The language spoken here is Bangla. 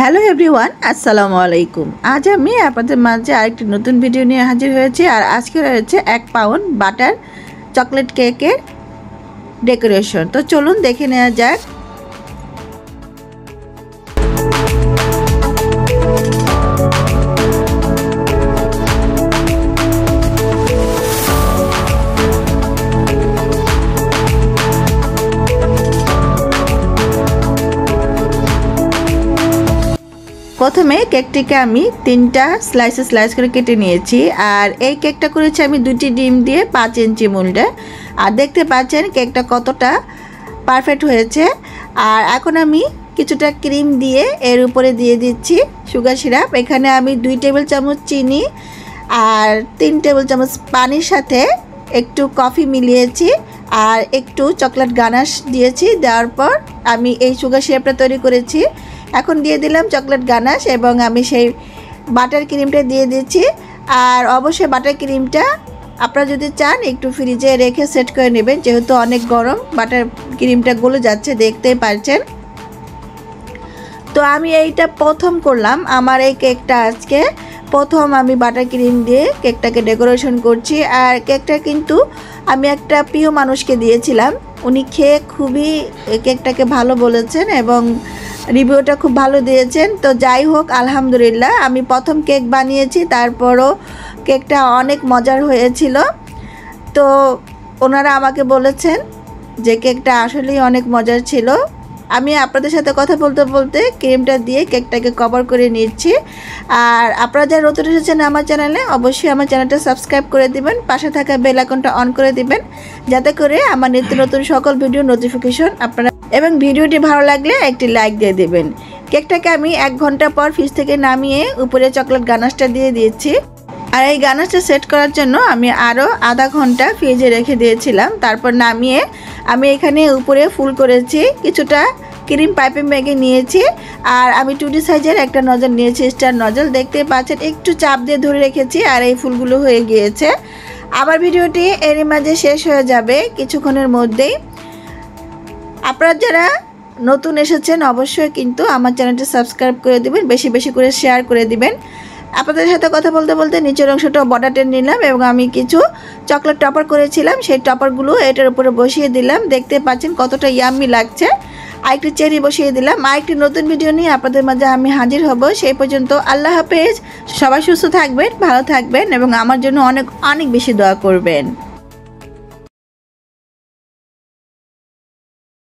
হ্যালো এভরিওয়ান, আসসালামু আলাইকুম। আজ আমি আপনাদের মাঝে আরেকটি নতুন ভিডিও নিয়ে হাজির হয়েছি। আর আজকে রয়েছে 1 পাউন্ড বাটার চকলেট কেকের ডেকোরেশন। তো চলুন দেখে নেওয়া যাক। প্রথমে কেকটিকে আমি 3টা স্লাইস করে কেটে নিয়েছি। আর এই কেকটা করেছি আমি 2টি ডিম দিয়ে 5 ইঞ্চি মোল্ডে। আর দেখতে পাচ্ছেন কেকটা কতটা পারফেক্ট হয়েছে। আর এখন আমি কিছুটা ক্রিম দিয়ে এর উপরে দিয়ে দিচ্ছি সুগার সিরাপ। এখানে আমি 2 টেবিল চামচ চিনি আর 3 টেবিল চামচ পানির সাথে একটু কফি মিলিয়েছি আর একটু চকলেট গানাশ দিয়েছি। দেওয়ার পর আমি এই সুগার সিরাপটা তৈরি করেছি। এখন দিয়ে দিলাম চকলেট গানাশ এবং আমি সেই বাটার ক্রিমটা দিয়ে দিচ্ছি। আর অবশ্যই বাটার ক্রিমটা আপনারা যদি চান একটু ফ্রিজে রেখে সেট করে নেবেন, যেহেতু অনেক গরম, বাটার ক্রিমটা গলে যাচ্ছে, দেখতেই পাচ্ছেন। তো আমি এইটা প্রথম করলাম, আমার এই কেকটা আজকে প্রথম আমি বাটার ক্রিম দিয়ে কেকটাকে ডেকোরেশন করছি। আর কেকটা কিন্তু আমি একটা প্রিয় মানুষকে দিয়েছিলাম, উনি খেয়ে খুবই কেকটাকে ভালো বলেছেন এবং রিভিউটা খুব ভালো দিয়েছেন। তো যাই হোক, আলহামদুলিল্লাহ, আমি প্রথম কেক বানিয়েছি, তারপরও কেকটা অনেক মজার হয়েছিল। তো ওনারা আমাকে বলেছেন যে কেকটা আসলেই অনেক মজার ছিল। আমি আপনাদের সাথে কথা বলতে বলতে ক্রিমটা দিয়ে কেকটাকে কভার করে নিচ্ছি। আর আপনারা যারা নতুন এসেছেন আমার চ্যানেলে, অবশ্যই আমার চ্যানেলটা সাবস্ক্রাইব করে দিবেন, পাশে থাকা বেল আইকনটা অন করে দিবেন, যাতে করে আমার নিত্য নতুন সকল ভিডিও নোটিফিকেশন আপনারা, এবং ভিডিওটি ভালো লাগলে একটি লাইক দিয়ে দেবেন। কেকটাকে আমি 1 ঘন্টা পর ফ্রিজ থেকে নামিয়ে উপরে চকলেট গানাশটা দিয়ে দিয়েছি। আর এই গানাশটা সেট করার জন্য আমি আরও আধা ঘন্টা ফ্রিজে রেখে দিয়েছিলাম। তারপর নামিয়ে আমি এখানে উপরে ফুল করেছি, কিছুটা ক্রিম পাইপে মেখে নিয়েছি। আর আমি 2D সাইজের একটা নজল নিয়েছি, স্টার নজল, দেখতে পাচ্ছেন, একটু চাপ দিয়ে ধরে রেখেছি আর এই ফুলগুলো হয়ে গিয়েছে। আবার ভিডিওটি এরই মাঝে শেষ হয়ে যাবে কিছুক্ষণের মধ্যেই। আপনারা যারা নতুন এসেছেন অবশ্যই কিন্তু আমার চ্যানেলটি সাবস্ক্রাইব করে দিবেন, বেশি বেশি করে শেয়ার করে দিবেন। আপনাদের সাথে কথা বলতে বলতে নিচের অংশটা বর্ডার টেনে নিলাম এবং আমি কিছু চকলেট টপার করেছিলাম, সেই টপারগুলো এটার উপরে বসিয়ে দিলাম। দেখতে পাচ্ছেন কতটা ইয়াম্মি লাগছে। আরেকটি চেরি বসিয়ে দিলাম। আরেকটি নতুন ভিডিও নিয়ে আপনাদের মাঝে আমি হাজির হব। সেই পর্যন্ত আল্লাহ হাফেজ। সবাই সুস্থ থাকবেন, ভালো থাকবেন এবং আমার জন্য অনেক অনেক বেশি দোয়া করবেন।